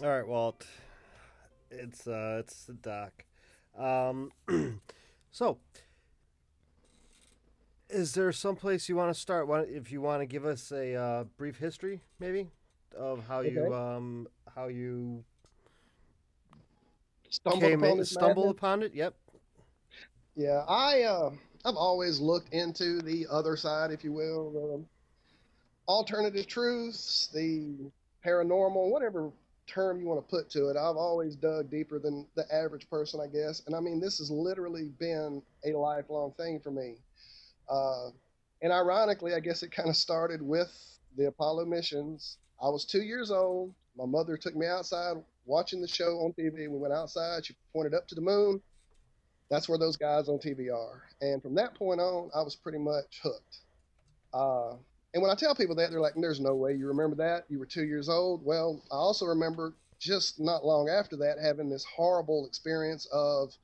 All right, Walt. It's the doc. Um, so, is there some place you want to start? If you want to give us a brief history, maybe, of Okay. how you Stumbled upon this stumbled madness. upon it? Yep. Yeah, I've always looked into the other side, if you will, the alternative truths, the paranormal, whatever term you want to put to it. I've always dug deeper than the average person, I guess. And I mean, this has literally been a lifelong thing for me. Uh, and ironically, I guess it kind of started with the Apollo missions. I was 2 years old. My mother took me outside watching the show on TV. We went outside. She pointed up to the moon. That's where those guys on TV are. And from that point on, I was pretty much hooked. Uh, and when I tell people that, they're like, there's no way you remember that. You were 2 years old. Well, I also remember just not long after that having this horrible experience of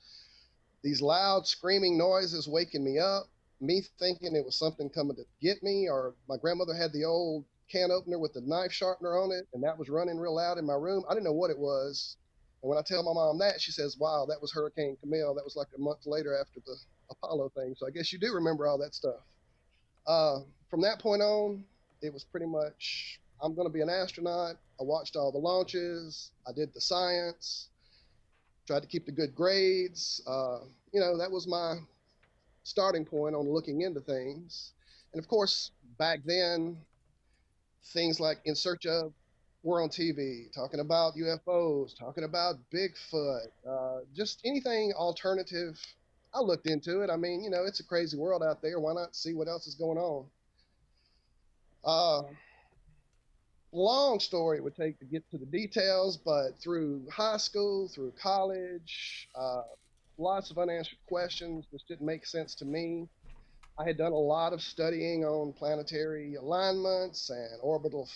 these loud screaming noises waking me up, me thinking it was something coming to get me, or my grandmother had the old can opener with the knife sharpener on it, and that was running real loud in my room. I didn't know what it was. And when I tell my mom that, she says, wow, that was Hurricane Camille. That was like a month later after the Apollo thing. So I guess you do remember all that stuff. Uh, from that point on, it was pretty much, I'm going to be an astronaut. I watched all the launches. I did the science, tried to keep the good grades. That was my starting point on looking into things. And of course, back then, things like In Search of were on TV, talking about UFOs, talking about Bigfoot, just anything alternative. I looked into it. I mean, it's a crazy world out there. Why not see what else is going on? Uh, Long story it would take to get to the details, but through high school, through college, lots of unanswered questions just didn't make sense to me. I had done a lot of studying on planetary alignments and orbital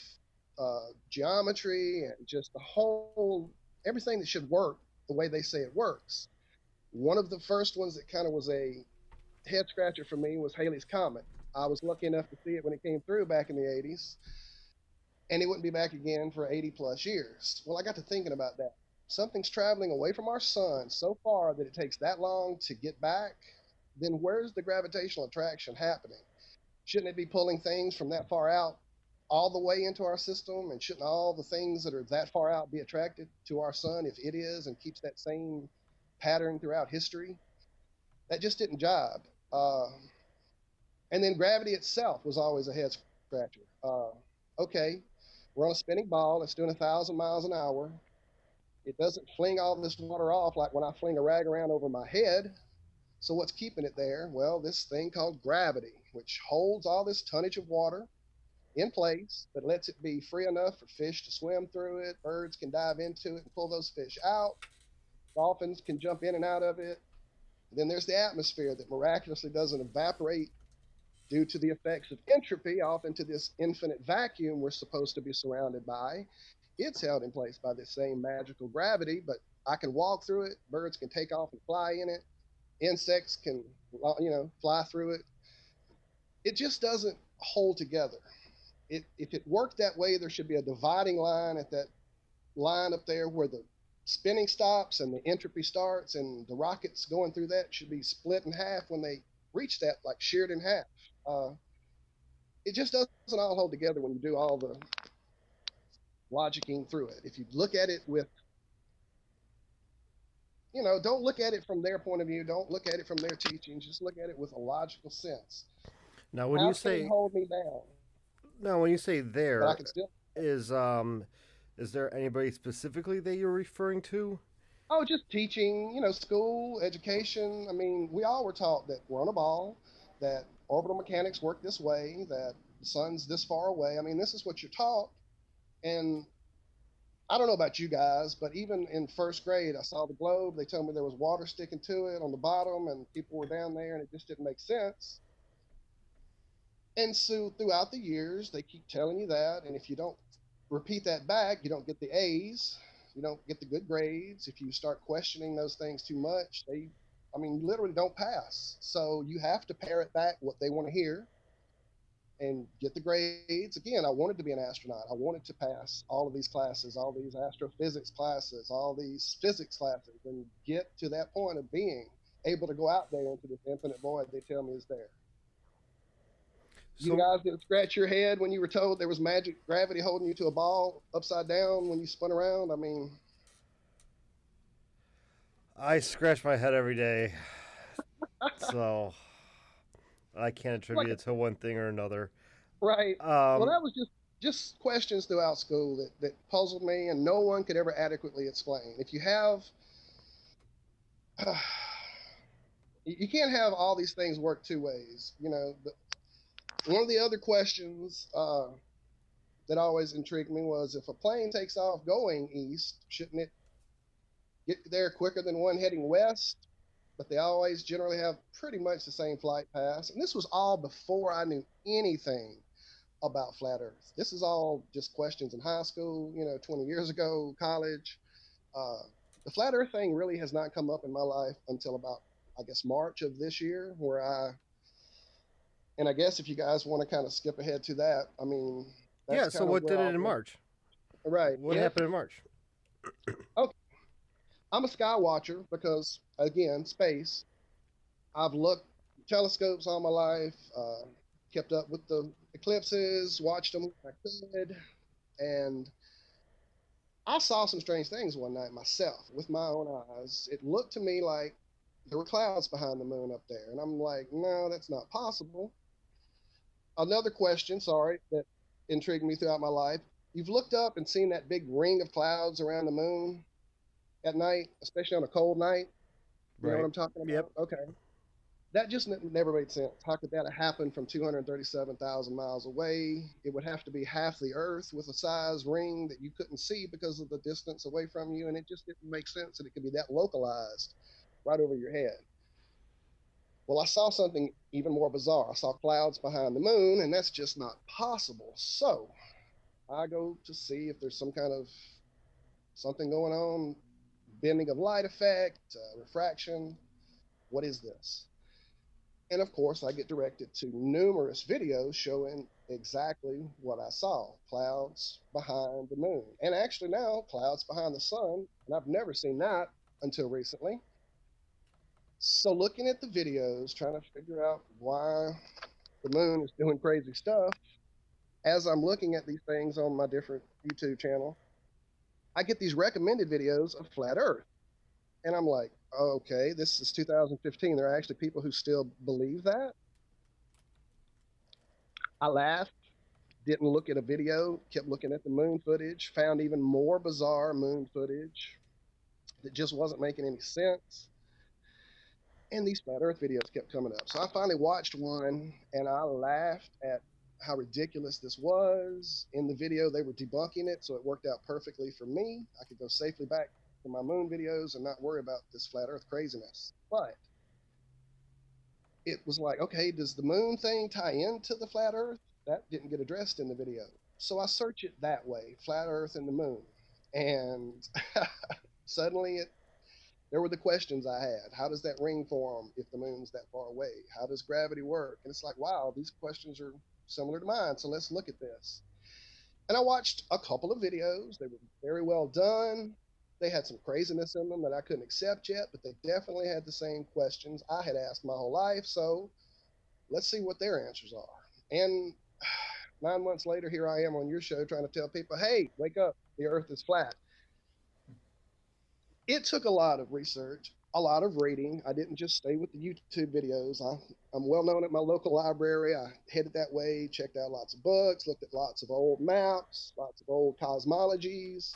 geometry and just the whole everything that should work the way they say it works. One of the first ones that kind of was a head scratcher for me was Halley's Comet. I was lucky enough to see it when it came through back in the 80s, and it wouldn't be back again for 80 plus years. Well, I got to thinking about that. Something's traveling away from our sun so far that it takes that long to get back, then where's the gravitational attraction happening? Shouldn't it be pulling things from that far out all the way into our system? And shouldn't all the things that are that far out be attracted to our sun if it is and keeps that same pattern throughout history? That just didn't jibe. Uh, and then gravity itself was always a head scratcher. Okay, we're on a spinning ball that's doing 1,000 miles an hour. It doesn't fling all this water off like when I fling a rag around over my head. So what's keeping it there? Well, this thing called gravity, which holds all this tonnage of water in place, but lets it be free enough for fish to swim through it. Birds can dive into it and pull those fish out. Dolphins can jump in and out of it. And then there's the atmosphere that miraculously doesn't evaporate due to the effects of entropy off into this infinite vacuum we're supposed to be surrounded by. It's held in place by this same magical gravity, but I can walk through it. Birds can take off and fly in it. Insects can, fly through it. It just doesn't hold together. If it worked that way, there should be a dividing line at that line up there where the spinning stops and the entropy starts, and the rockets going through that should be split in half when they reach that, like sheared in half. Uh, it just doesn't all hold together when you do all the logicking through it. If you look at it with, don't look at it from their point of view, don't look at it from their teachings, just look at it with a logical sense. Now, when How you can it say hold me down? But I there, can still. is is there anybody specifically that you're referring to? Oh, just teaching, school, education. I mean, we all were taught that we're on a ball, that orbital mechanics work this way, that the sun's this far away. I mean, this is what you're taught. And I don't know about you guys, but even in first grade, I saw the globe. They told me there was water sticking to it on the bottom, and people were down there, and it just didn't make sense. And so throughout the years, they keep telling you that. And if you don't repeat that back, you don't get the A's, you don't get the good grades. If you start questioning those things too much, I mean, you literally don't pass. So you have to parrot back what they want to hear. and get the grades. Again, I wanted to be an astronaut. I wanted to pass all of these classes, all these astrophysics classes, all these physics classes, and get to that point of being able to go out there into this infinite void they tell me is there. You So guys didn't scratch your head when you were told there was magic gravity holding you to a ball upside down when you spun around? I mean, I scratch my head every day, so I can't like, attribute it to one thing or another. right. Well, Um, that was just questions throughout school that puzzled me, and no one could ever adequately explain. If you have, you can't have all these things work two ways. You know, one of the other questions that always intrigued me was if a plane takes off going east, shouldn't it get there quicker than one heading west? But they always generally have pretty much the same flight path. And this was all before I knew anything about flat Earth. This is all just questions in high school, 20 years ago, college. Uh, the flat Earth thing really has not come up in my life until about, I guess, March of this year, and I guess if you guys want to kind of skip ahead to that, I mean, that's yeah. So kind of what where did all it in this, March? right. What happened in March? Okay, I'm a sky watcher because, again, space. I've looked telescopes all my life, kept up with the eclipses, watched them when I could, and I saw some strange things one night myself with my own eyes. It looked to me like there were clouds behind the moon up there, and I'm like, no, that's not possible. Another question, sorry, that intrigued me throughout my life. You've looked up and seen that big ring of clouds around the moon at night, especially on a cold night. You know what Right. I'm talking Yep. about? Okay. That just never made sense. How could that have happened from 237,000 miles away? It would have to be half the Earth with a size ring that you couldn't see because of the distance away from you, and it just didn't make sense that it could be that localized right over your head. Well, I saw something even more bizarre. I saw clouds behind the moon, and that's just not possible. So I go to see if there's some kind of something going on, bending of light effect, refraction. What is this? And of course, I get directed to numerous videos showing exactly what I saw, clouds behind the moon. And actually, now, clouds behind the sun. And I've never seen that until recently. So, looking at the videos, trying to figure out why the moon is doing crazy stuff, as I'm looking at these things on my different YouTube channel, I get these recommended videos of flat Earth. And I'm like, okay, this is 2015. There are actually people who still believe that. I laughed, didn't look at a video, kept looking at the moon footage, found even more bizarre moon footage that just wasn't making any sense. And these flat Earth videos kept coming up. So I finally watched one and I laughed at how ridiculous this was. In the video, they were debunking it, so it worked out perfectly for me. I could go safely back to my moon videos and not worry about this flat Earth craziness. But it was like, okay, does the moon thing tie into the flat Earth? That didn't get addressed in the video. So I search it that way, flat Earth and the moon. And suddenly there were the questions I had. How does that ring form if the moon's that far away? How does gravity work? And it's like, wow, these questions are similar to mine. So let's look at this. And I watched a couple of videos. They were very well done. They had some craziness in them that I couldn't accept yet, but they definitely had the same questions I had asked my whole life. So let's see what their answers are. And 9 months later, here I am on your show trying to tell people, hey, wake up, the earth is flat. It took a lot of research, a lot of reading. I didn't just stay with the YouTube videos. I'm well known at my local library. I headed that way, checked out lots of books, looked at lots of old maps, lots of old cosmologies,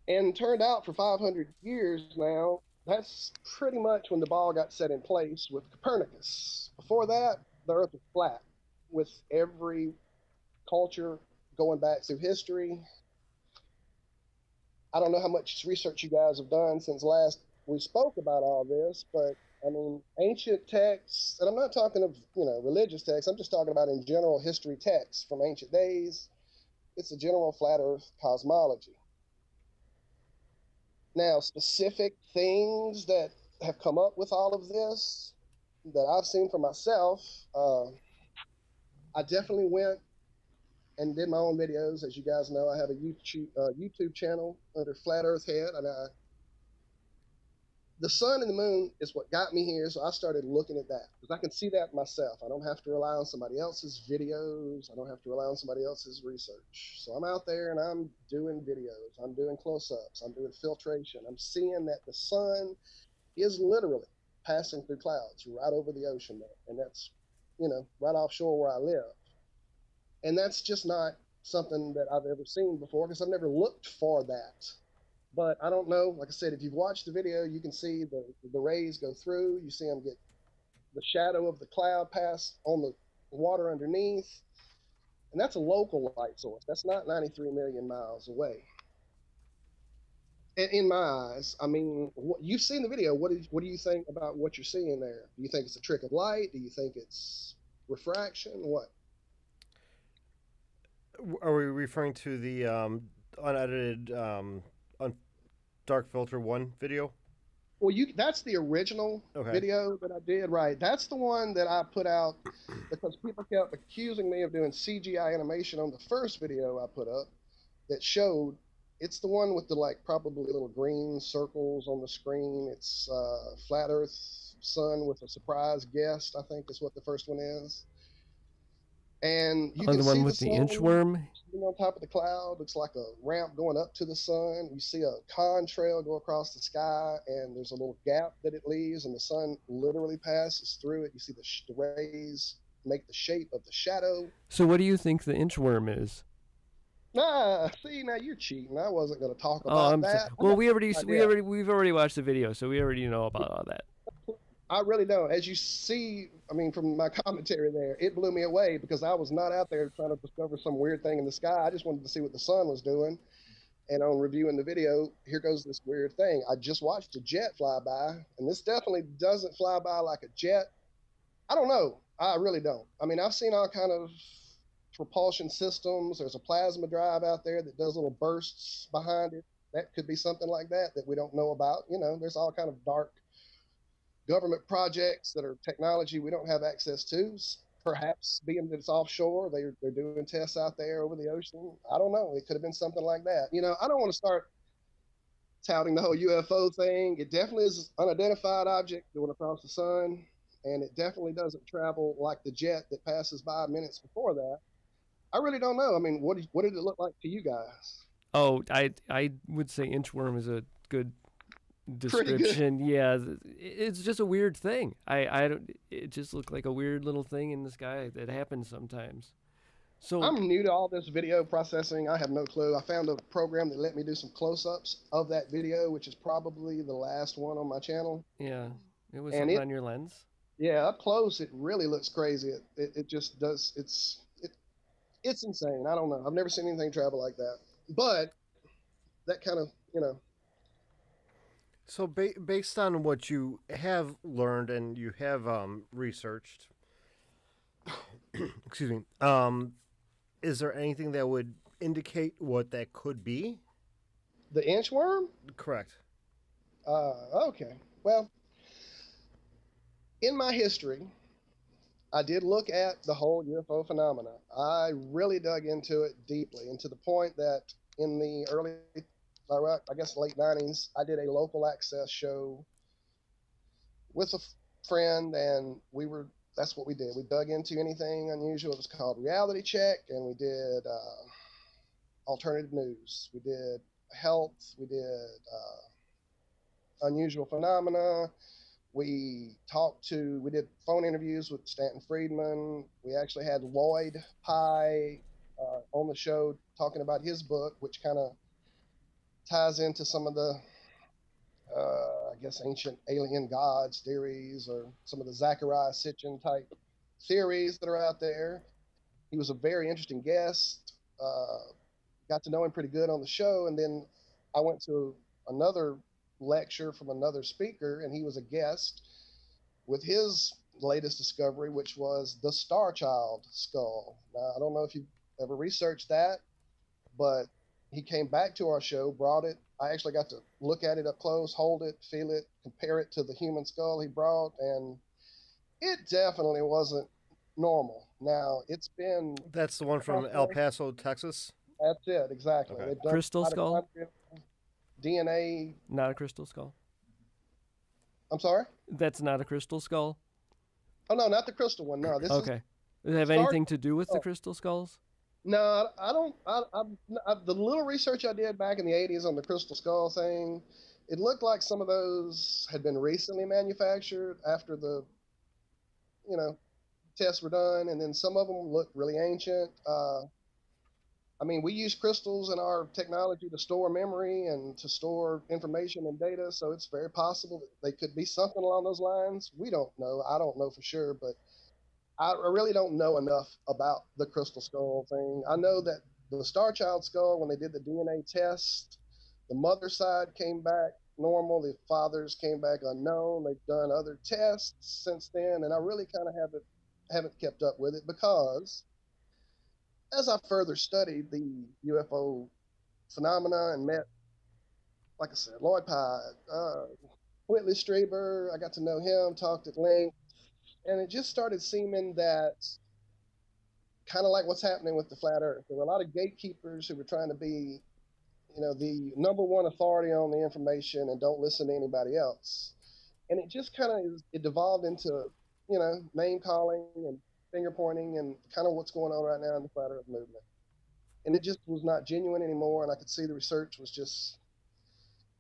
and turned out for 500 years now, that's pretty much when the ball got set in place with Copernicus. Before that, the earth was flat, with every culture going back through history. I don't know how much research you guys have done since last we spoke about all this, but I mean, ancient texts, and I'm not talking of, religious texts, I'm just talking about in general history texts from ancient days. It's a general flat earth cosmology. Now, specific things that have come up with all of this that I've seen for myself, I definitely went and did my own videos. As you guys know, I have a YouTube channel under Flat Earth Head, and the sun and the moon is what got me here. So I started looking at that because I can see that myself. I don't have to rely on somebody else's videos. I don't have to rely on somebody else's research. So I'm out there and I'm doing videos. I'm doing close-ups. I'm doing filtration. I'm seeing that the sun is literally passing through clouds right over the ocean there, and that's right offshore where I live. And that's just not something that I've ever seen before because I've never looked for that. But I don't know. Like I said, if you've watched the video, you can see the rays go through. You see them get the shadow of the cloud pass on the water underneath, and that's a local light source. That's not 93 million miles away. In my eyes, I mean, you've seen the video. What do you think about what you're seeing there? Do you think it's a trick of light? Do you think it's refraction? What? Are we referring to the unedited on Dark Filter 1 video? Well, that's the original video that I did, right? That's the one that I put out because people kept accusing me of doing CGI animation on the first video I put up that showed. It's the one with the probably little green circles on the screen. It's Flat Earth Sun with a surprise guest, I think is what the first one is. And you can the one with the inchworm on top of the cloud. Looks like a ramp going up to the sun. You see a contrail go across the sky, and there's a little gap that it leaves, and the sun literally passes through it. You see the rays make the shape of the shadow. So what do you think the inchworm is? See, now you're cheating. I wasn't going to talk about that. Well, we've already watched the video, so we already know about all that. I really don't. As you see, I mean, from my commentary there, it blew me away because I was not out there trying to discover some weird thing in the sky. I just wanted to see what the sun was doing. And on reviewing the video, here goes this weird thing. I just watched a jet fly by, and this definitely doesn't fly by like a jet. I don't know. I really don't. I mean, I've seen all kind of propulsion systems. There's a plasma drive out there that does little bursts behind it. That could be something like that we don't know about. There's all kind of dark government projects that are technology we don't have access to. Perhaps being that it's offshore, they're doing tests out there over the ocean. I don't know. It could have been something like that. I don't want to start touting the whole UFO thing. It definitely is an unidentified object going across the sun, and it definitely doesn't travel like the jet that passes by minutes before that. I really don't know. I mean, what did it look like to you guys? Oh, I would say inchworm is a good description. Yeah, it's just a weird thing. I don't. It just looked like a weird little thing in the sky that happens sometimes. So I'm new to all this video processing. I have no clue. I found a program that let me do some close-ups of that video, which is probably the last one on my channel. Yeah, it was on your lens. Yeah, up close, it really looks crazy. It just does. It's insane. I don't know. I've never seen anything travel like that. But that kind of, So based on what you have learned and you have researched, excuse me, is there anything that would indicate what that could be? The inchworm? Correct. Okay. Well, in my history, I did look at the whole UFO phenomena. I really dug into it deeply, and to the point that in the early, I guess late 90s, I did a local access show with a friend, and that's what we did. We dug into anything unusual. It was called Reality Check, and we did alternative news. We did health. We did unusual phenomena. We did phone interviews with Stanton Friedman. We actually had Lloyd Pye on the show talking about his book, which kind of ties into some of the, I guess, ancient alien gods theories or some of the Zecharia Sitchin type theories that are out there. He was a very interesting guest. Got to know him pretty good on the show. And then I went to another lecture from another speaker, and he was a guest with his latest discovery, which was the Star Child skull. Now, I don't know if you've ever researched that, but he came back to our show, brought it. I actually got to look at it up close, hold it, feel it, compare it to the human skull he brought, and it definitely wasn't normal. Now, it's been, That's the one from El Paso, Texas. that's it, exactly. Okay. They've done Crystal skull? mitochondrial DNA. Not a crystal skull. I'm sorry? That's not a crystal skull. Oh, no, not the crystal one. No, this is Okay. Does it have Star. anything to do with the Oh, crystal skulls? no, I don't. The little research I did back in the 80s on the crystal skull thing, it looked like some of those had been recently manufactured after the, you know, tests were done, and then some of them looked really ancient. I mean, we use crystals in our technology to store memory and to store information and data, so it's very possible that they could be something along those lines. We don't know. I don't know for sure, but I really don't know enough about the crystal skull thing. I know that the Star Child skull, when they did the DNA test, the mother side came back normal, the fathers came back unknown. They've done other tests since then, and I really kind of haven't kept up with it because as I further studied the UFO phenomena and met, like I said, Lloyd Pye, Whitley Strieber, I got to know him, talked at length, and it just started seeming that kind of like what's happening with the flat Earth. There were a lot of gatekeepers who were trying to be, the number one authority on the information and don't listen to anybody else. And it just kind of it devolved into, name calling and finger pointing and kind of what's going on right now in the flat Earth movement. And it just was not genuine anymore. And I could see the research was just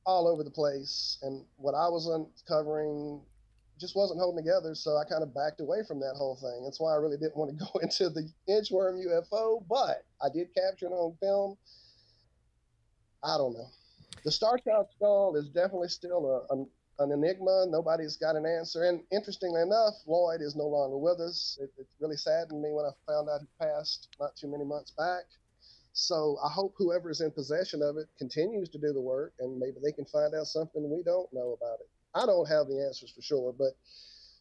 all over the place. And what I was uncovering just wasn't holding together. So I kind of backed away from that whole thing. That's why I really didn't want to go into the inchworm UFO, but I did capture it on film. I don't know. The Star Child skull is definitely still an enigma. Nobody's got an answer. And interestingly enough, Lloyd is no longer with us. It really saddened me when I found out he passed not too many months back. So I hope whoever is in possession of it continues to do the work, and maybe they can find out something we don't know about it. I don't have the answers for sure, but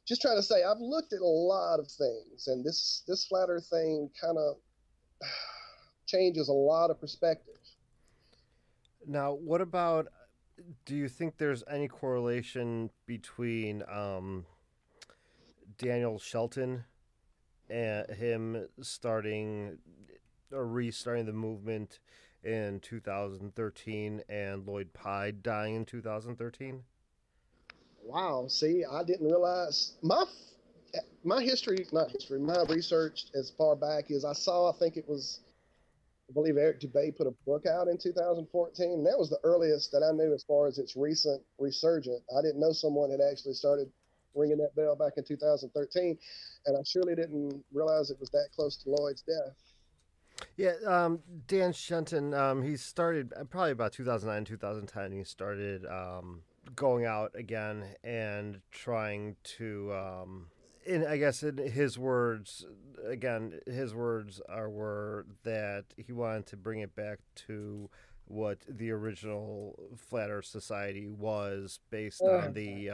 just trying to say I've looked at a lot of things, and this flat Earth thing kind of changes a lot of perspective. Now, what about? Do you think there's any correlation between Daniel Shelton and him starting or restarting the movement in 2013 and Lloyd Pye dying in 2013? Wow, see, I didn't realize my history, not history, my research as far back as I think it was, I believe Eric Dubay put a book out in 2014. And that was the earliest that I knew as far as its recent resurgence. I didn't know someone had actually started ringing that bell back in 2013, and I surely didn't realize it was that close to Lloyd's death. Yeah, Dan Shenton, he started probably about 2009, 2010. He started going out again and trying to, I guess in his words, again, were that he wanted to bring it back to what the original Flat Earth Society was based on the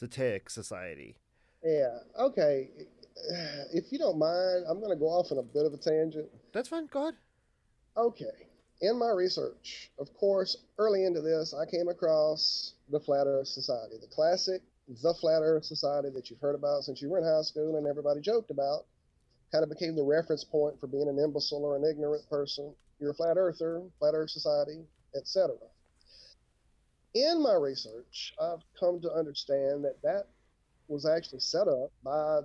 Zataic Society. Yeah, okay. If you don't mind, I'm going to go off on a bit of a tangent. That's fine. Go ahead. Okay. In my research, of course, early into this, I came across the Flat Earth Society, the classic, the Flat Earth Society that you've heard about since you were in high school and everybody joked about, kind of became the reference point for being an imbecile or an ignorant person. You're a flat earther, Flat Earth Society, etc. In my research, I've come to understand that was actually set up by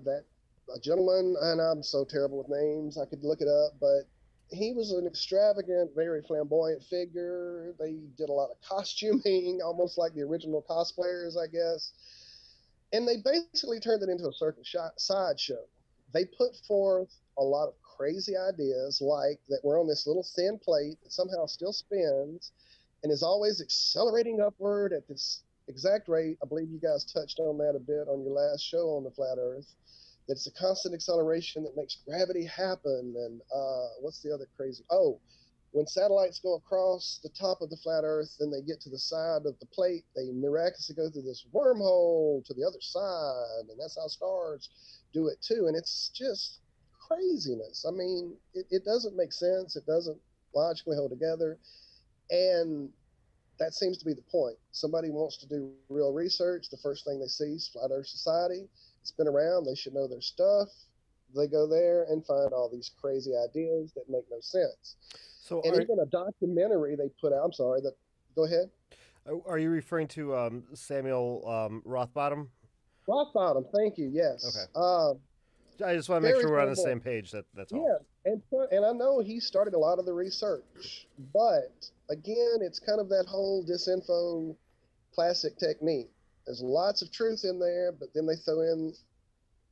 a gentleman, and I'm so terrible with names, I could look it up, but he was an extravagant, very flamboyant figure. They did a lot of costuming, almost like the original cosplayers, I guess. And they basically turned it into a circus sideshow. They put forth a lot of crazy ideas, like that we're on this little thin plate that somehow still spins and is always accelerating upward at this exact rate. I believe you guys touched on that a bit on your last show on the Flat Earth. That it's a constant acceleration that makes gravity happen. And what's the other crazy? Oh, when satellites go across the top of the flat Earth and they get to the side of the plate, they miraculously go through this wormhole to the other side. And that's how stars do it too. And it's just craziness. I mean, it doesn't make sense. It doesn't logically hold together. And that seems to be the point. Somebody wants to do real research. The first thing they see is Flat Earth Society. It's been around. They should know their stuff. they go there and find all these crazy ideas that make no sense. So And even a documentary they put out. I'm sorry. Go ahead. are you referring to Samuel Rothbottom? Rothbottom. Thank you. Yes. Okay. I just want to make Very sure we're on the clever. same page. That's all. Yeah, and I know he started a lot of the research, but again, it's kind of that whole disinfo classic technique. There's lots of truth in there, but then they throw in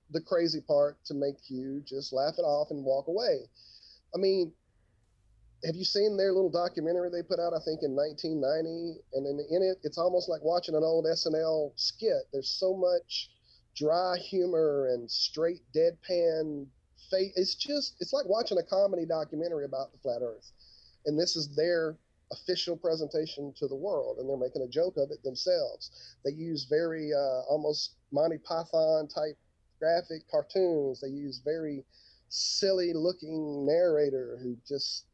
the crazy part to make you just laugh it off and walk away. I mean, have you seen their little documentary they put out, I think, in 1990? And in it, it's almost like watching an old SNL skit. There's so much dry humor and straight deadpan face. It's like watching a comedy documentary about the flat earth. And this is their official presentation to the world, and they're making a joke of it themselves. They use very almost Monty Python type graphic cartoons. They use very silly looking narrator who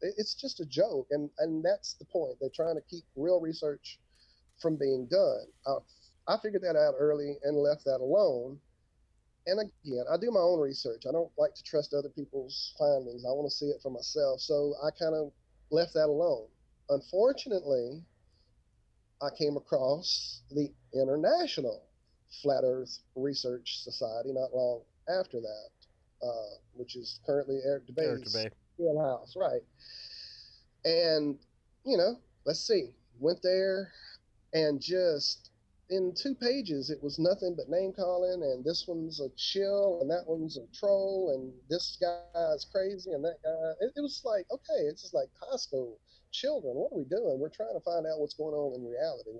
it's just a joke, and that's the point. They're trying to keep real research from being done. I figured that out early and left that alone. And again, I do my own research. I don't like to trust other people's findings. I want to see it for myself. So I kind of left that alone. Unfortunately, I came across the International Flat Earth Research Society not long after that, which is currently Eric DeBay's wheelhouse, right? And, let's see, went there and just in 2 pages, it was nothing but name calling, and this one's a chill, and that one's a troll, and this guy is crazy, and that guy. It was like, okay, it's just like high school children. What are we doing? We're trying to find out what's going on in reality.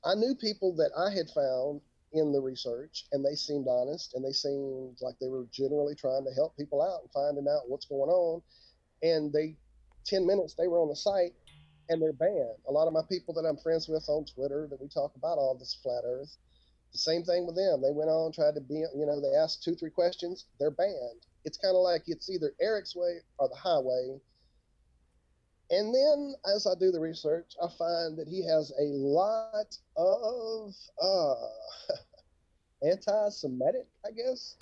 I knew people that I had found in the research, and they seemed honest, and they seemed like they were generally trying to help people out and finding out what's going on. And 10 minutes they were on the site, and they're banned. A lot of my people that I'm friends with on Twitter that we talk about all this flat earth, the same thing with them. They went on, tried to be, they asked 2-3 questions, they're banned. It's kind of like it's either Eric's way or the highway. And then as I do the research, I find that he has a lot of anti-Semitic, I guess,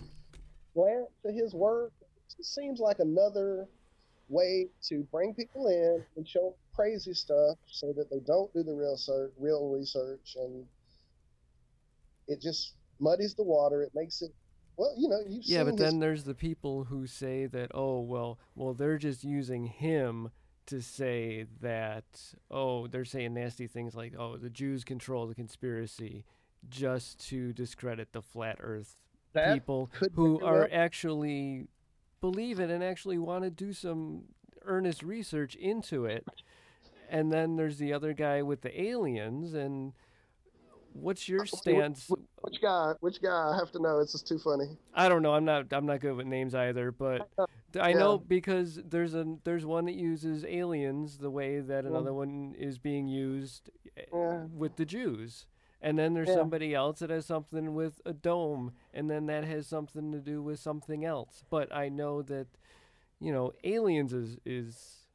slant to his work. It seems like another way to bring people in and show crazy stuff so that they don't do the real research, and it just muddies the water. It makes it, well, you've Yeah, seen but then there's the people who say that, oh, well, they're just using him to say that, oh, they're saying nasty things like, oh, the Jews control the conspiracy, just to discredit the flat earth people who are actually believe it and actually want to do some earnest research into it. And then there's the other guy with the aliens. And what's your stance? Which guy? I have to know. It's just too funny. I don't know. I'm not good with names either, but I know because there's one that uses aliens the way that another one is being used with the Jews. And then there's somebody else that has something with a dome, and then that has something to do with something else. But I know that, aliens is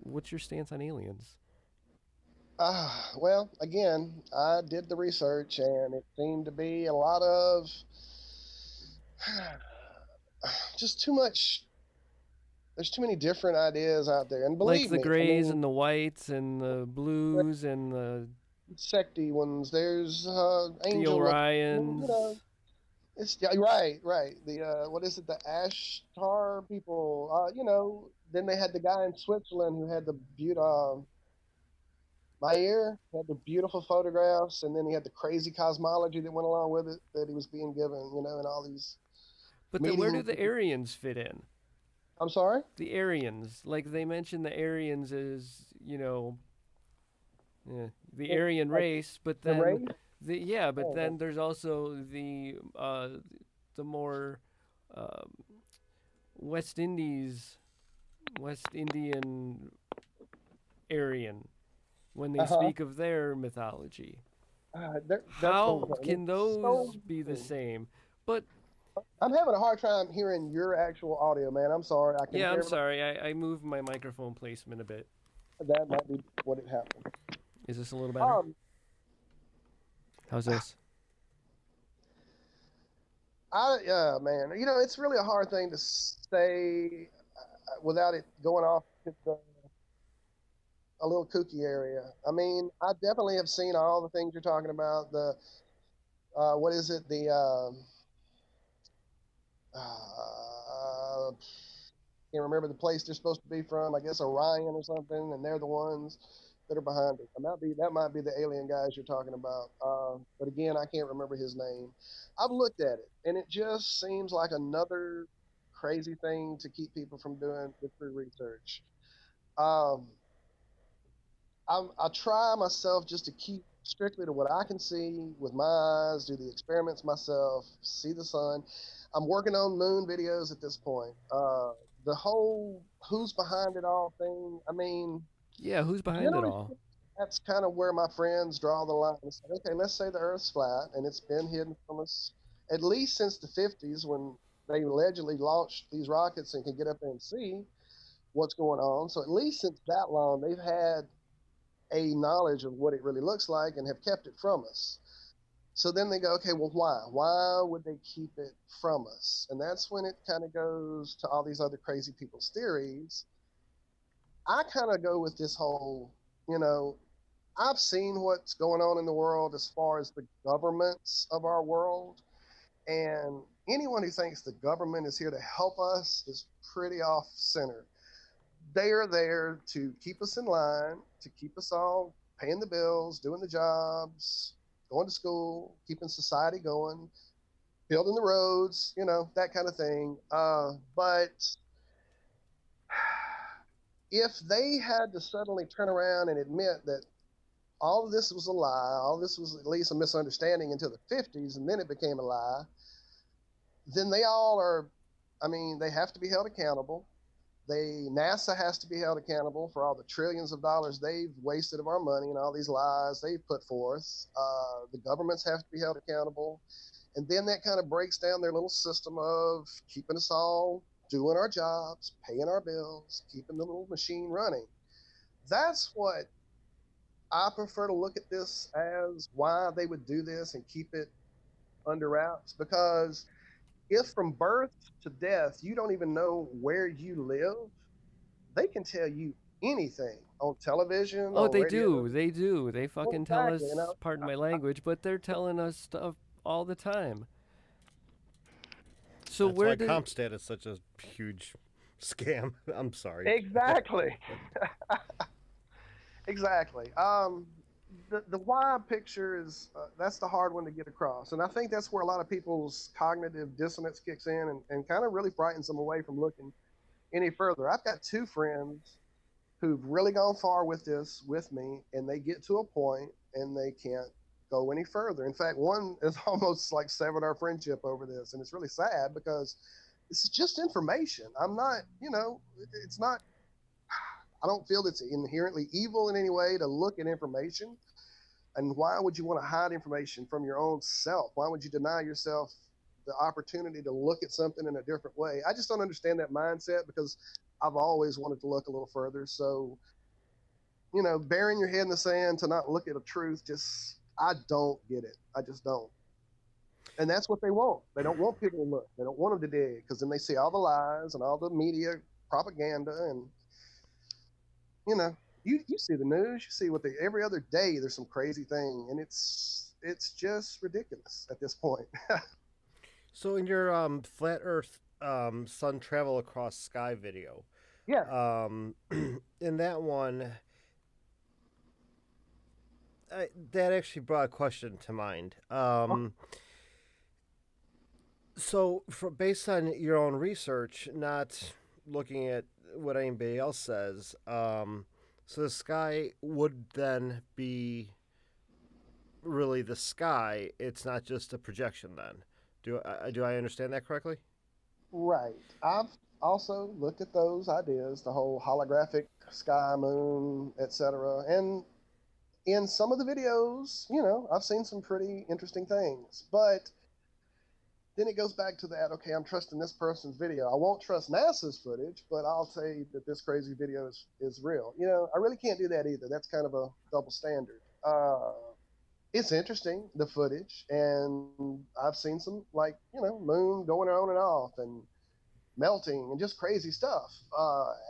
what's your stance on aliens? Well, again, I did the research, and it seemed to be a lot of just too much. There's too many different ideas out there, and believe me, like the grays and the whites and the blues and the secty ones. There's Angel, the Orions. It's right. The what is it? The Ashtar people. Then they had the guy in Switzerland who had the Mayer had the beautiful photographs, and then he had the crazy cosmology that went along with it that he was being given. And all these. But then where do the Aryans fit in? I'm sorry? The Aryans, like they mentioned, the Aryans is the Aryan race, but then then there's also the more West Indian Aryan when they speak of their mythology. How can those be the same? But I'm having a hard time hearing your actual audio, man. I'm sorry. I'm sorry. I moved my microphone placement a bit. That might be what it happened. Is this a little better? How's this? Man, it's really a hard thing to say without it going off to a little kooky area. I mean, I definitely have seen all the things you're talking about. What is it? Uh, can't remember the place they're supposed to be from. I guess Orion or something, and they're the ones that are behind it. That might be the alien guys you're talking about. But again, I can't remember his name. I've looked at it, and it just seems like another crazy thing to keep people from doing the true research. Um, I try myself just to keep strictly to what I can see with my eyes, do the experiments myself, see the sun. I'm working on moon videos at this point. The whole who's behind it all thing, I mean, Yeah, who's behind it generally all? that's kind of where my friends draw the line. It's like, okay, let's say the Earth's flat and it's been hidden from us at least since the 50s when they allegedly launched these rockets and can get up there and see what's going on. So at least since that long, they've had a knowledge of what it really looks like and have kept it from us. So then they go, okay, well, why? Why would they keep it from us? And that's when it kind of goes to all these other crazy people's theories. I kind of go with this whole, you know, I've seen what's going on in the world as far as the governments of our world. And anyone who thinks the government is here to help us is pretty off center. They are there to keep us in line, to keep us all paying the bills, doing the jobs, going to school, keeping society going, building the roads, that kind of thing. But if they had to suddenly turn around and admit that all of this was a lie, all this was at least a misunderstanding until the 50s, and then it became a lie, then they all are, I mean, they have to be held accountable. NASA has to be held accountable for all the trillions of dollars they've wasted of our money and all these lies they've put forth. The governments have to be held accountable. And then that kind of breaks down their little system of keeping us all doing our jobs, paying our bills, keeping the little machine running. That's what I prefer to look at this as, why they would do this and keep it under wraps. Because if from birth to death you don't even know where you live, they can tell you anything on television, Oh, on they radio. do. They do. They Well, fucking tell exactly. us, pardon my language, but they're telling us stuff all the time. So That's where why did CompStat is such a huge scam. I'm sorry. Exactly. Exactly. The why picture is that's the hard one to get across, and I think that's where a lot of people's cognitive dissonance kicks in and kind of really frightens them away from looking any further. I've got two friends who've really gone far with this with me, and they get to a point and they can't go any further. In fact, one is almost like severed our friendship over this, and it's really sad because this is just information. I'm not, it's not. I don't feel it's inherently evil in any way to look at information. And why would you want to hide information from your own self? Why would you deny yourself the opportunity to look at something in a different way? I just don't understand that mindset because I've always wanted to look a little further. So, burying your head in the sand to not look at a truth, I don't get it. I just don't. And that's what they want. They don't want people to look. They don't want them to dig because then they see all the lies and all the media propaganda and, you see the news, you see every other day there's some crazy thing, and it's just ridiculous at this point. So in your flat Earth sun travel across sky video, Yeah. in that one, that actually brought a question to mind. So based on your own research, not looking at what anybody else says, so the sky would then be really the sky. It's not just a projection then. Do I understand that correctly? Right. I've also looked at those ideas, the whole holographic sky, moon, etc. And in some of the videos, I've seen some pretty interesting things. But then it goes back to that, okay, I'm trusting this person's video. I won't trust NASA's footage, but I'll say that this crazy video is real. I really can't do that either. That's kind of a double standard. it's interesting, the footage, and I've seen some, like, moon going on and off and melting and just crazy stuff.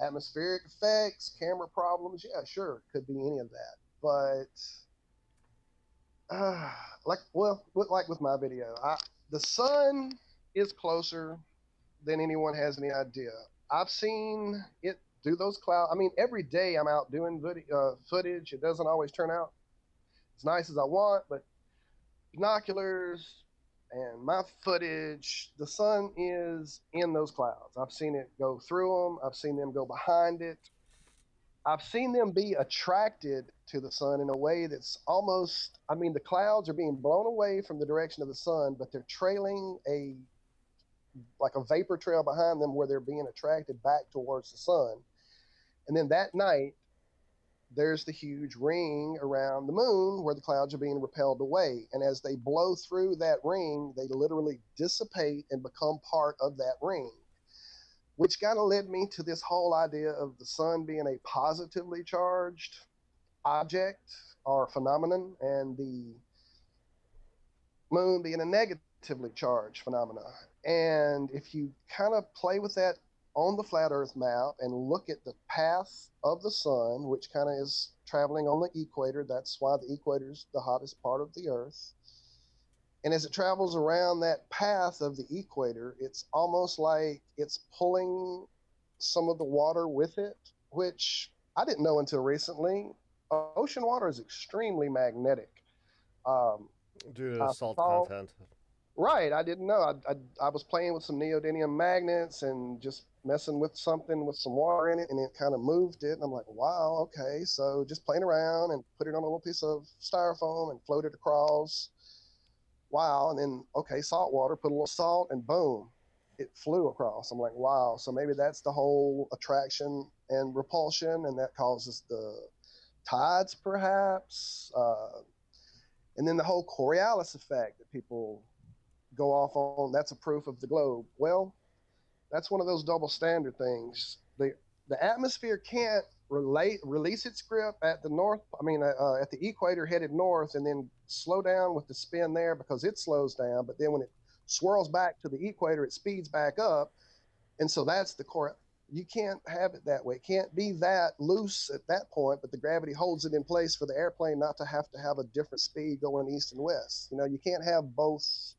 Atmospheric effects, camera problems, yeah, sure, could be any of that. But uh, like with my video, the sun is closer than anyone has any idea. I've seen it do those clouds. I mean, every day I'm out doing footage. It doesn't always turn out as nice as I want, but binoculars and my footage, the sun is in those clouds. I've seen it go through them. I've seen them go behind it. I've seen them be attracted to the sun in a way that's almost, I mean, the clouds are being blown away from the direction of the sun, but they're trailing like a vapor trail behind them where they're being attracted back towards the sun. And then that night, there's the huge ring around the moon where the clouds are being repelled away. And as they blow through that ring, they literally dissipate and become part of that ring, which kind of led me to this whole idea of the sun being a positively charged object or phenomenon and the moon being a negatively charged phenomenon. And if you kind of play with that on the flat Earth map and look at the path of the sun, which kind of is traveling on the equator, that's why the equator is the hottest part of the Earth. And as it travels around that path of the equator, it's almost like it's pulling some of the water with it, which I didn't know until recently. Ocean water is extremely magnetic. Due to the salt content. Right, I didn't know. I was playing with some neodymium magnets and just messing with something with some water in it, and it kind of moved it. And I'm like, wow, okay. So just playing around and put it on a little piece of styrofoam and float it across. Wow. And then, okay, salt water, put a little salt, and boom, it flew across. I'm like, wow. So maybe that's the whole attraction and repulsion, and that causes the tides, perhaps. And then the whole Coriolis effect that people go off on, that's a proof of the globe. Well, that's one of those double standard things. The atmosphere can't release its grip at the at the equator headed north and then slow down with the spin there because it slows down. But then when it swirls back to the equator, it speeds back up. And so that's the core. You can't have it that way. It can't be that loose at that point, but the gravity holds it in place for the airplane not to have a different speed going east and west. You can't have both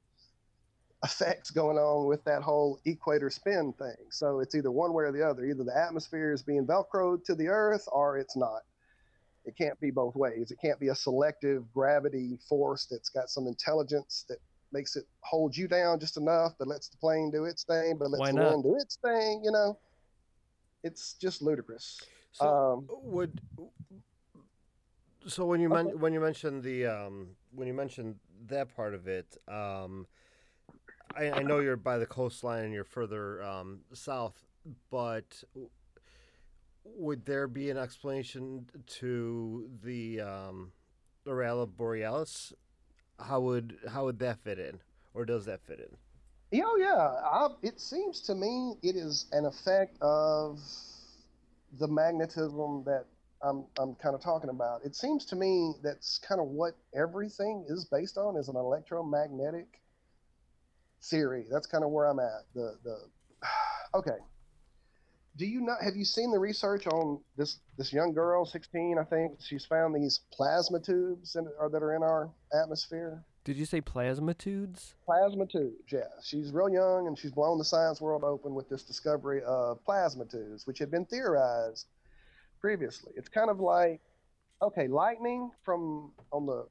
effects going on with that whole equator spin thing. So it's either one way or the other. Either the atmosphere is being velcroed to the Earth or it's not. It can't be both ways. It can't be a selective gravity force that's got some intelligence that makes it hold you down just enough but lets the plane do its thing, but lets the wind do its thing. It's just ludicrous. So when you mentioned that part of it, I know you're by the coastline and you're further south, but would there be an explanation to the Aurora Borealis? How would that fit in, or does that fit in? Yeah. It seems to me it is an effect of the magnetism that I'm kind of talking about. It seems to me that's kind of what everything is based on, is an electromagnetic theory. That's kind of where I'm at. Okay. Have you seen the research on this young girl, 16, I think? She's found these plasma tubes that are in our atmosphere. Did you say plasma tubes? Plasma tubes, yeah. She's real young, and she's blown the science world open with this discovery of plasma tubes, which had been theorized previously. It's kind of like, okay, lightning on the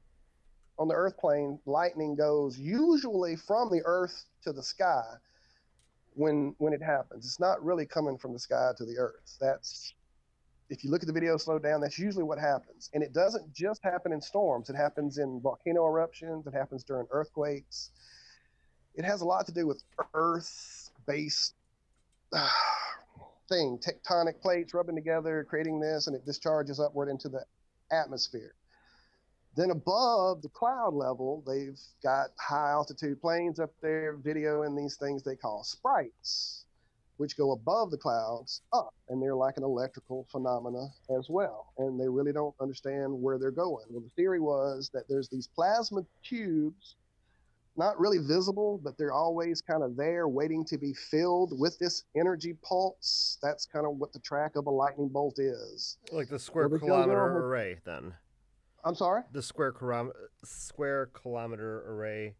Earth plane, lightning goes usually from the Earth to the sky when it happens. It's not really coming from the sky to the Earth. That's, if you look at the video slow down, that's usually what happens. And it doesn't just happen in storms. It happens in volcano eruptions. It happens during earthquakes. It has a lot to do with Earth-based tectonic plates rubbing together, creating this, and it discharges upward into the atmosphere. Then above the cloud level, they've got high altitude planes up there videoing these things they call sprites. which go above the clouds up, and they're like an electrical phenomena as well. And they really don't understand where they're going. Well, the theory was that there's these plasma cubes, not really visible, but they're always kind of there waiting to be filled with this energy pulse. That's kind of what the track of a lightning bolt is. Like the square kilometer array, then. I'm sorry? The square kilometer array.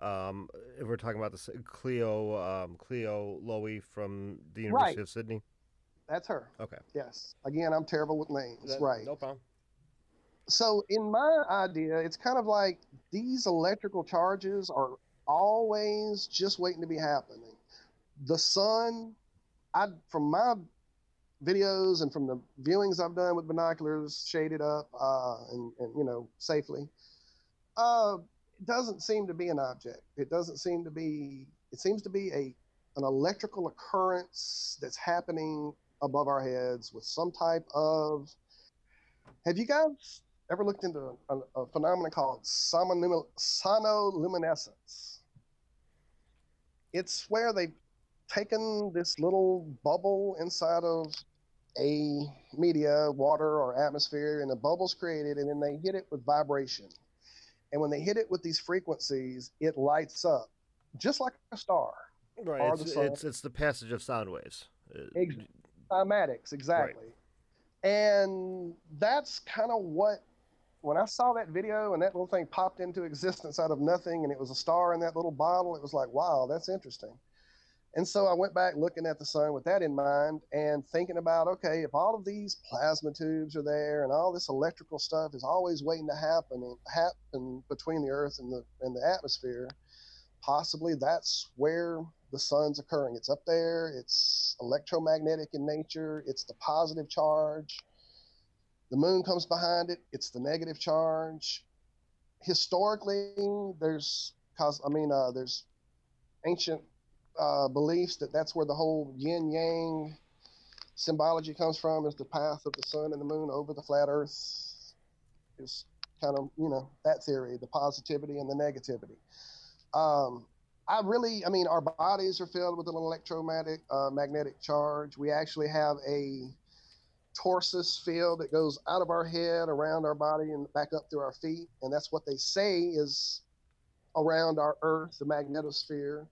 If we're talking about the Cleo Lowy from the University of Sydney. That's her. Okay. Yes. Again, I'm terrible with names. Right. No problem. So in my idea, it's kind of like these electrical charges are always just waiting to be happening. The sun, from my videos and from the viewings I've done with binoculars shaded up and safely, it doesn't seem to be an object. It seems to be an electrical occurrence that's happening above our heads with some type of. Have you guys ever looked into a phenomenon called sonoluminescence? It's where they've taken this little bubble inside of a media, water or atmosphere, and the bubble's created, and then they hit it with vibration. And when they hit it with these frequencies, it lights up just like a star. Right. It's the passage of sound waves. Cymatics, exactly. Right. And that's kind of what, when I saw that video and that little thing popped into existence out of nothing and it was a star in that little bottle, it was like, wow, that's interesting. And so I went back looking at the sun with that in mind and thinking about, okay, if all of these plasma tubes are there and all this electrical stuff is always waiting to happen between the Earth and the atmosphere, possibly that's where the sun's occurring. It's up there. It's electromagnetic in nature. It's the positive charge. The moon comes behind it. It's the negative charge. Historically, there's ancient beliefs that's where the whole yin-yang symbology comes from, is the path of the sun and the moon over the flat earth. Is kind of, that theory, the positivity and the negativity. Our bodies are filled with an electromagnetic charge. We actually have a torus field that goes out of our head, around our body, and back up through our feet. And that's what they say is around our Earth, the magnetosphere.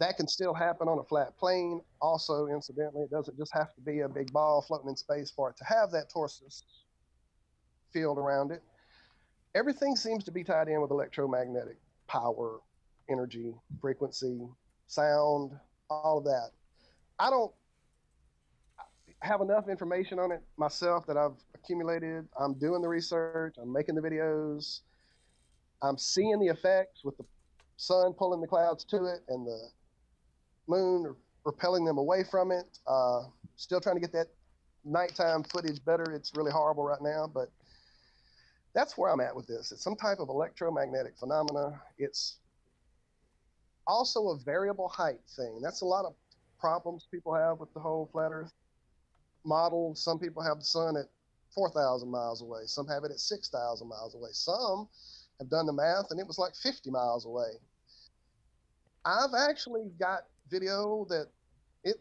That can still happen on a flat plane. Also, incidentally, it doesn't just have to be a big ball floating in space for it to have that torus field around it. Everything seems to be tied in with electromagnetic power, energy, frequency, sound, all of that. I don't have enough information on it myself that I've accumulated. I'm doing the research. I'm making the videos. I'm seeing the effects with the sun pulling the clouds to it and the moon repelling them away from it. Still trying to get that nighttime footage better. It's really horrible right now, but that's where I'm at with this. It's some type of electromagnetic phenomena. It's also a variable height thing. That's a lot of problems people have with the whole flat Earth model. Some people have the sun at 4,000 miles away. Some have it at 6,000 miles away. Some have done the math and it was like 50 miles away. I've actually got video that it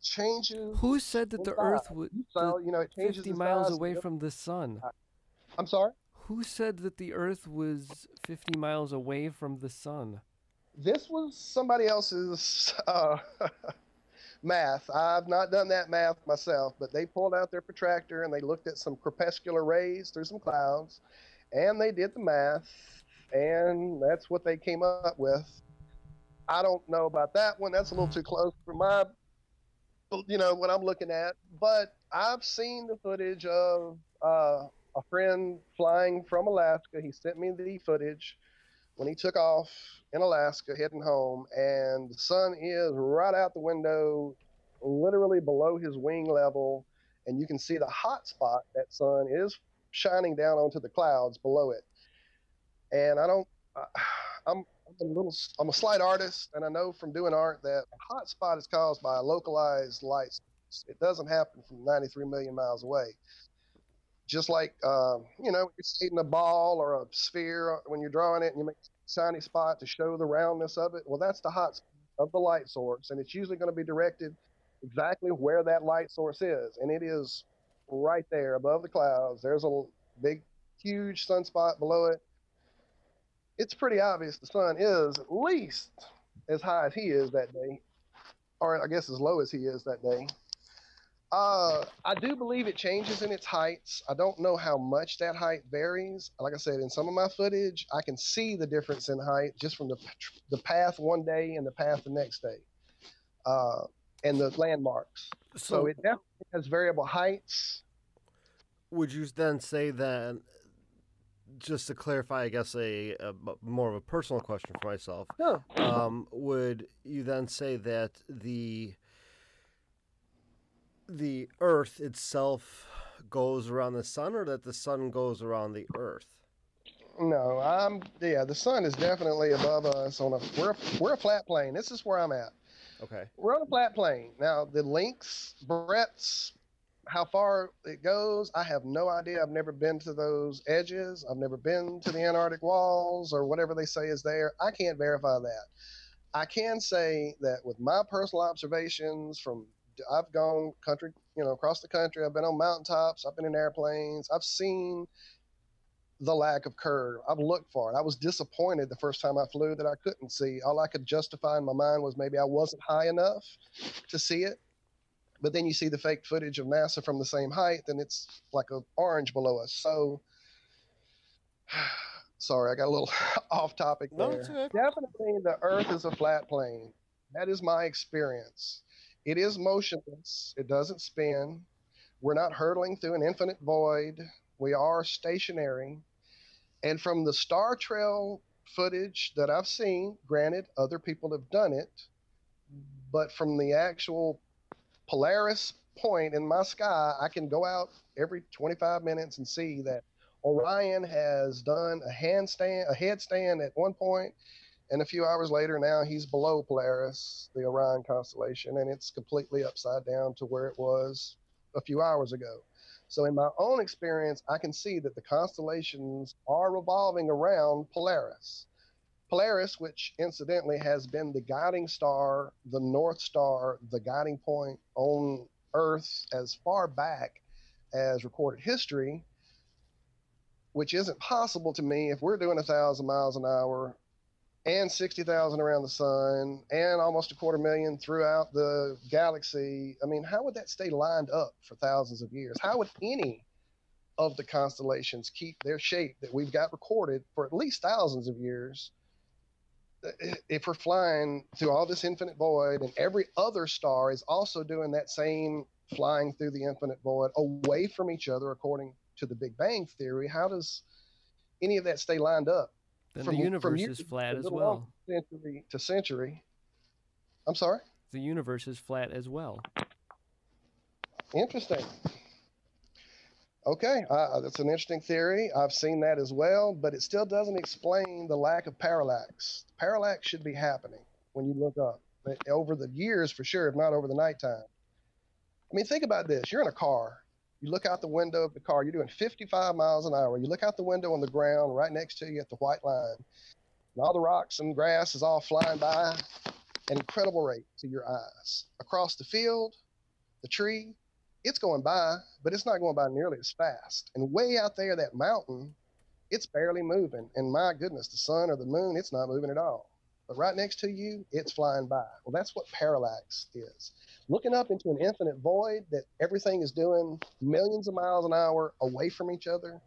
changes. Who said that the Earth would it changes 50 miles away from the sun? I'm sorry? Who said that the Earth was 50 miles away from the sun? This was somebody else's math. I've not done that math myself, but they pulled out their protractor and they looked at some crepuscular rays through some clouds, and they did the math, and that's what they came up with. I don't know about that one. That's a little too close for my, what I'm looking at. But I've seen the footage of a friend flying from Alaska. He sent me the footage when he took off in Alaska, heading home, and the sun is right out the window, literally below his wing level, and you can see the hot spot. That sun is shining down onto the clouds below it. And I'm a slight artist, and I know from doing art that a hot spot is caused by a localized light source. It doesn't happen from 93 million miles away. Just like, you're shading a ball or a sphere when you're drawing it and you make a shiny spot to show the roundness of it. Well, that's the hot spot. of the light source, and it's usually going to be directed exactly where that light source is, and it is right there above the clouds. There's a big, huge sunspot below it. It's pretty obvious the sun is at least as high as he is that day, or I guess as low as he is that day. I do believe it changes in its heights. I don't know how much that height varies. Like I said, in some of my footage, I can see the difference in height just from the path one day and the path the next day, uh, and the landmarks. So it definitely has variable heights. Would you then say that, just to clarify, I guess more of a personal question for myself, Huh. would you then say that the Earth itself goes around the sun, or that the sun goes around the Earth? No, the sun is definitely above us we're a flat plane. This is where I'm at. Okay. We're on a flat plane. Now the lengths, breadths, how far it goes, I have no idea. I've never been to those edges. I've never been to the Antarctic walls or whatever they say is there. I can't verify that. I can say that with my personal observations I've gone country, across the country. I've been on mountaintops. I've been in airplanes. I've seen the lack of curve. I've looked for it. I was disappointed the first time I flew that I couldn't see. All I could justify in my mind was maybe I wasn't high enough to see it. But then you see the fake footage of NASA from the same height, and it's like an orange below us. So, sorry, I got a little off topic there. No, it's okay. Definitely, the Earth is a flat plane. That is my experience. It is motionless. It doesn't spin. We're not hurtling through an infinite void. We are stationary. And from the star trail footage that I've seen, granted, other people have done it, but from the actual Polaris point in my sky, I can go out every 25 minutes and see that Orion has done a headstand at one point, and a few hours later, now he's below Polaris, the Orion constellation, and it's completely upside down to where it was a few hours ago. So in my own experience, I can see that the constellations are revolving around Polaris. Polaris, which incidentally has been the guiding star, the North Star, the guiding point on Earth as far back as recorded history, which isn't possible to me if we're doing 1,000 miles an hour and 60,000 around the sun and almost 250,000 throughout the galaxy. I mean, how would that stay lined up for thousands of years? How would any of the constellations keep their shape that we've got recorded for at least thousands of years if we're flying through all this infinite void and every other star is also doing that same flying through the infinite void away from each other according to the Big Bang Theory? How does any of that stay lined up? Then the universe is flat as well. Century to century. I'm sorry? The universe is flat as well. Interesting. Okay, that's an interesting theory. I've seen that as well, but it still doesn't explain the lack of parallax. Parallax should be happening when you look up over the years for sure, if not over the nighttime. I mean, think about this. You're in a car. You look out the window of the car. You're doing 55 miles an hour. You look out the window on the ground right next to you at the white line. And all the rocks and grass is all flying by at an incredible rate to your eyes. Across the field, the tree, it's going by, but it's not going by nearly as fast. And way out there, that mountain, it's barely moving. And my goodness, the sun or the moon, it's not moving at all. But right next to you, it's flying by. Well, that's what parallax is. Looking up into an infinite void that everything is doing millions of miles an hour away from each other,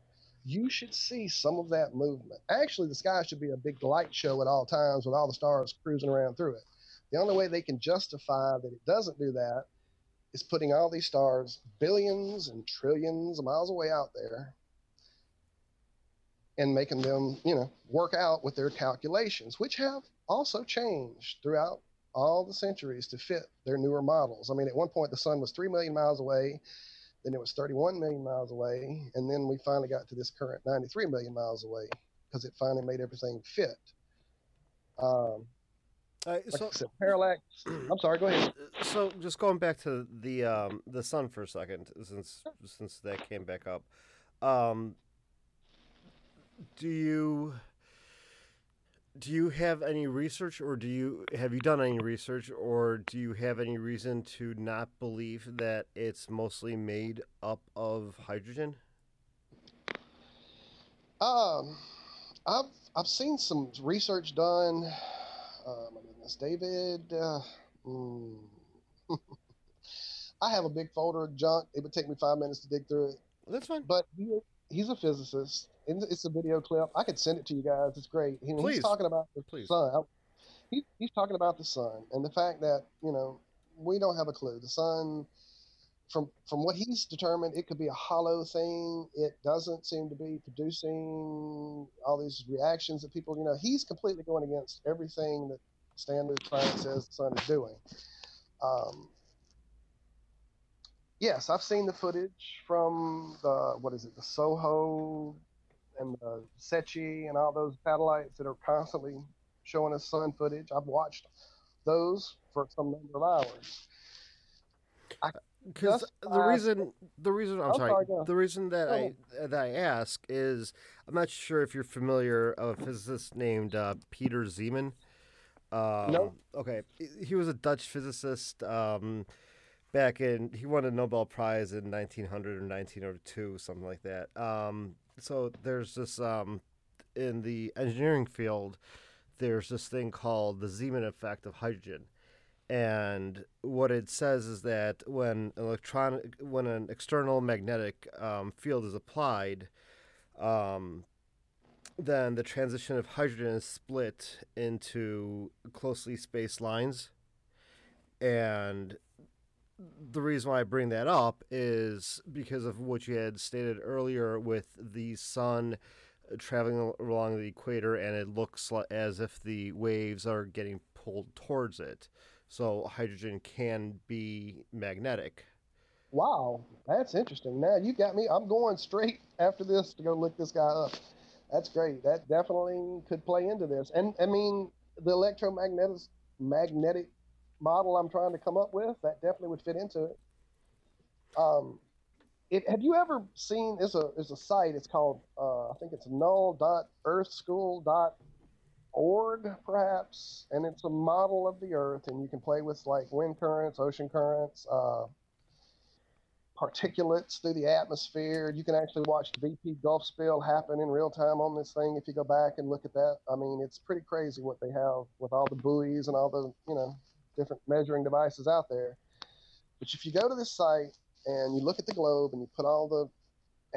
you should see some of that movement. Actually, the sky should be a big light show at all times with all the stars cruising around through it. The only way they can justify that it doesn't do that is putting all these stars billions and trillions of miles away out there and making them, work out with their calculations, which have also changed throughout all the centuries to fit their newer models. I mean, at one point, the sun was 3 million miles away, then it was 31 million miles away, and then we finally got to this current 93 million miles away because it finally made everything fit. Like I said, parallax. I'm sorry. Go ahead. So, just going back to the sun for a second, since that came back up, do Do you have any research, or have you done any research, or do you have any reason to not believe that it's mostly made up of hydrogen? Um, I've I've seen some research done. My goodness, David. Mm, I have a big folder of junk. It would take me 5 minutes to dig through it. That's fine. But he's a physicist. And it's a video clip. I could send it to you guys. It's great. He's Please, talking about the please. sun. He's talking about the sun and the fact that we don't have a clue. The sun, from what he's determined, it could be a hollow thing. It doesn't seem to be producing all these reactions that people. He's completely going against everything that standard science says the sun is doing. Um, yes, I've seen the footage from the SOHO and the SETI and all those satellites that are constantly showing us sun footage. I've watched those for some number of hours. Because the reason I'm sorry, go. the reason that Go I that I ask is I'm not sure if you're familiar of a physicist named Peter Zeeman. Nope. Okay, he was a Dutch physicist. He won a Nobel Prize in 1900 or 1902, something like that. So there's this in the engineering field, there's this thing called the Zeeman effect of hydrogen. And what it says is that when an external magnetic field is applied, then the transition of hydrogen is split into closely spaced lines. And the reason why I bring that up is because of what you had stated earlier with the sun traveling along the equator, and it looks as if the waves are getting pulled towards it. So hydrogen can be magnetic. Wow, that's interesting. Now you got me. I'm going straight after this to go look this guy up. That's great. That definitely could play into this. And I mean, the magnetic model I'm trying to come up with, that definitely would fit into it. Have you ever seen? There's a site. It's called I think it's null.earthschool.org perhaps, and it's a model of the Earth, and you can play with like wind currents, ocean currents, particulates through the atmosphere. You can actually watch the BP Gulf spill happen in real time on this thing if you go back and look at that. I mean, it's pretty crazy what they have with all the buoys and all the different measuring devices out there. But if you go to this site and you look at the globe and you put all the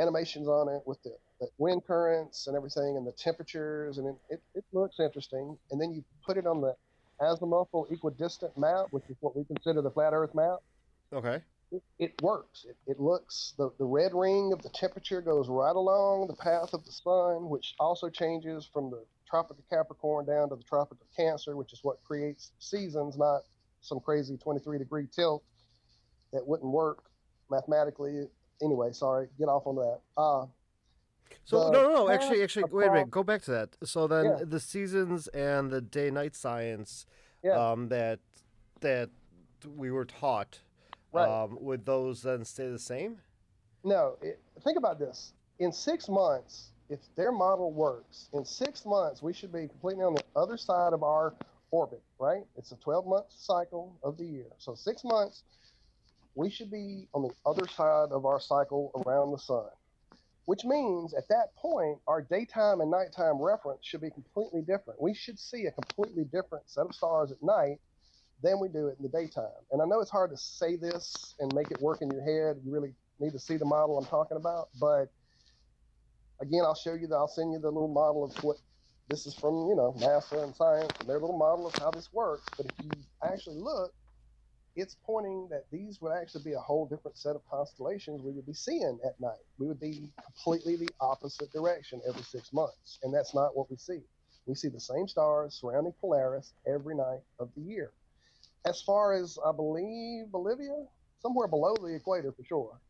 animations on it with the wind currents and everything and the temperatures, and it looks interesting. And then you put it on the azimuthal equidistant map, which is what we consider the flat Earth map. Okay. It works. It looks, the red ring of the temperature goes right along the path of the sun, which also changes from the Tropic of Capricorn down to the Tropic of Cancer, which is what creates seasons, not some crazy 23-degree tilt that wouldn't work mathematically. Anyway, sorry, get off on that. So no. Actually, wait a minute. Go back to that. So then, Yeah. the seasons and the day-night science, Yeah. that we were taught, Right. would those then stay the same? No, think about this. In 6 months, if their model works, in 6 months, we should be completely on the other side of our orbit, right? It's a 12-month cycle of the year. So 6 months, we should be on the other side of our cycle around the sun, which means at that point, our daytime and nighttime reference should be completely different. We should see a completely different set of stars at night than we do it in the daytime. And I know it's hard to say this and make it work in your head. You really need to see the model I'm talking about. But again, I'll send you the little model of what this is from, NASA and science and their little model of how this works. But if you actually look, it's pointing that these would actually be a whole different set of constellations we would be seeing at night. We would be completely the opposite direction every 6 months. And that's not what we see. We see the same stars surrounding Polaris every night of the year. As far as, I believe, Bolivia, somewhere below the equator for sure.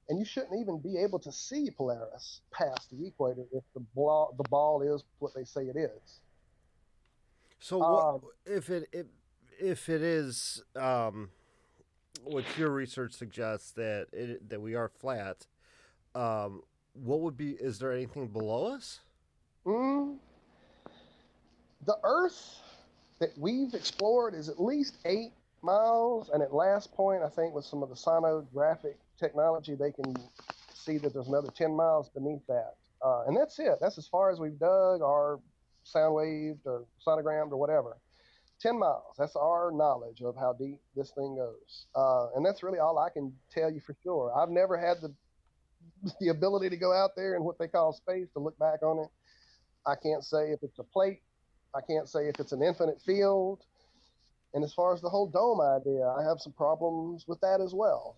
And you shouldn't even be able to see Polaris past the equator if the ball is what they say it is. So what if it is what your research suggests that we are flat? What would be? Is there anything below us? The Earth that we've explored is at least 8 miles, and at last point, I think with some of the sonographic technology, they can see that there's another 10 miles beneath that. And that's it. That's as far as we've dug or sound waved or sonogrammed or whatever. 10 miles. That's our knowledge of how deep this thing goes. And that's really all I can tell you for sure. I've never had the ability to go out there in what they call space to look back on it. I can't say if it's a plate. I can't say if it's an infinite field. And as far as the whole dome idea, I have some problems with that as well.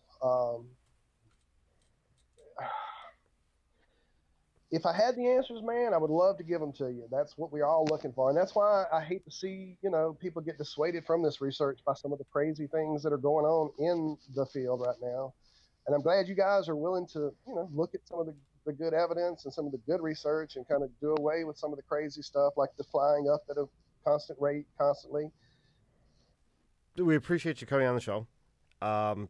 If I had the answers, man, I would love to give them to you. That's what we're all looking for. And that's why I hate to see, people get dissuaded from this research by some of the crazy things that are going on in the field right now. And I'm glad you guys are willing to, look at some of the good evidence and some of the good research and kind of do away with some of the crazy stuff like the flying up at a constant rate constantly. We appreciate you coming on the show.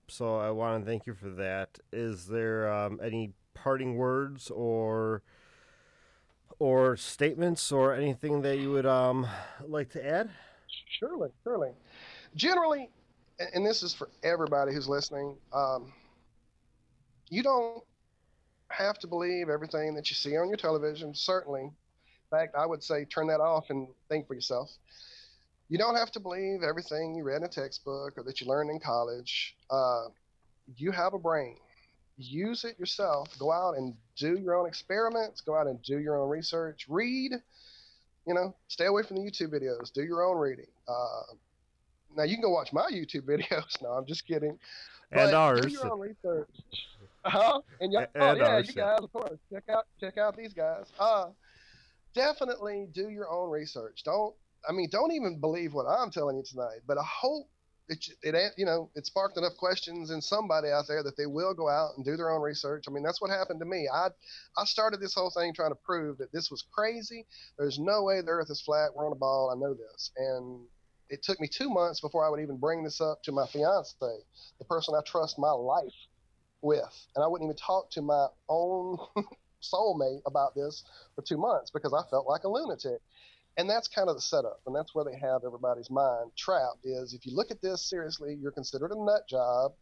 So I want to thank you for that. Is there any parting words or statements or anything that you would like to add? Surely. Generally, and this is for everybody who's listening, you don't have to believe everything that you see on your television, certainly. In fact, I would say turn that off and think for yourself. You don't have to believe everything you read in a textbook or that you learned in college. You have a brain. Use it yourself. Go out and do your own experiments. Go out and do your own research. Read. Stay away from the YouTube videos. Do your own reading. Now, you can go watch my YouTube videos. No, I'm just kidding. And but ours. Do your own research. And you guys, of course. Check out these guys. Definitely do your own research. Don't even believe what I'm telling you tonight, but I hope it sparked enough questions in somebody out there that they will go out and do their own research. I mean, that's what happened to me. I started this whole thing trying to prove that this was crazy. There's no way the Earth is flat. We're on a ball. I know this. And it took me 2 months before I would even bring this up to my fiance, the person I trust my life with. And I wouldn't even talk to my own soulmate about this for 2 months because I felt like a lunatic. And that's kind of the setup, and that's where they have everybody's mind trapped, is if you look at this seriously, you're considered a nut job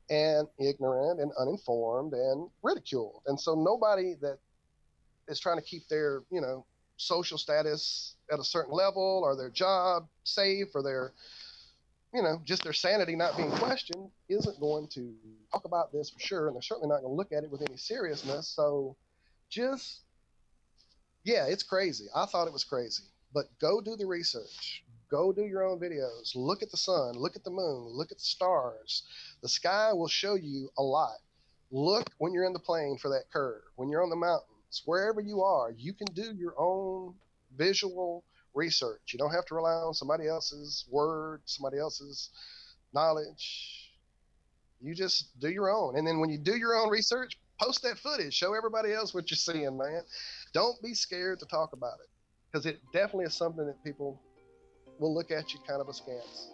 and ignorant and uninformed and ridiculed. And so nobody that is trying to keep their, social status at a certain level or their job safe or their, just their sanity not being questioned isn't going to talk about this for sure, and they're certainly not going to look at it with any seriousness. So it's crazy. I thought it was crazy. But go do the research. Go do your own videos. Look at the sun. Look at the moon. Look at the stars. The sky will show you a lot. Look when you're in the plane for that curve. When you're on the mountains. Wherever you are, you can do your own visual research. You don't have to rely on somebody else's word, somebody else's knowledge. You just do your own. And then when you do your own research, post that footage. Show everybody else what you're seeing, man. Don't be scared to talk about it, because it definitely is something that people will look at you kind of askance.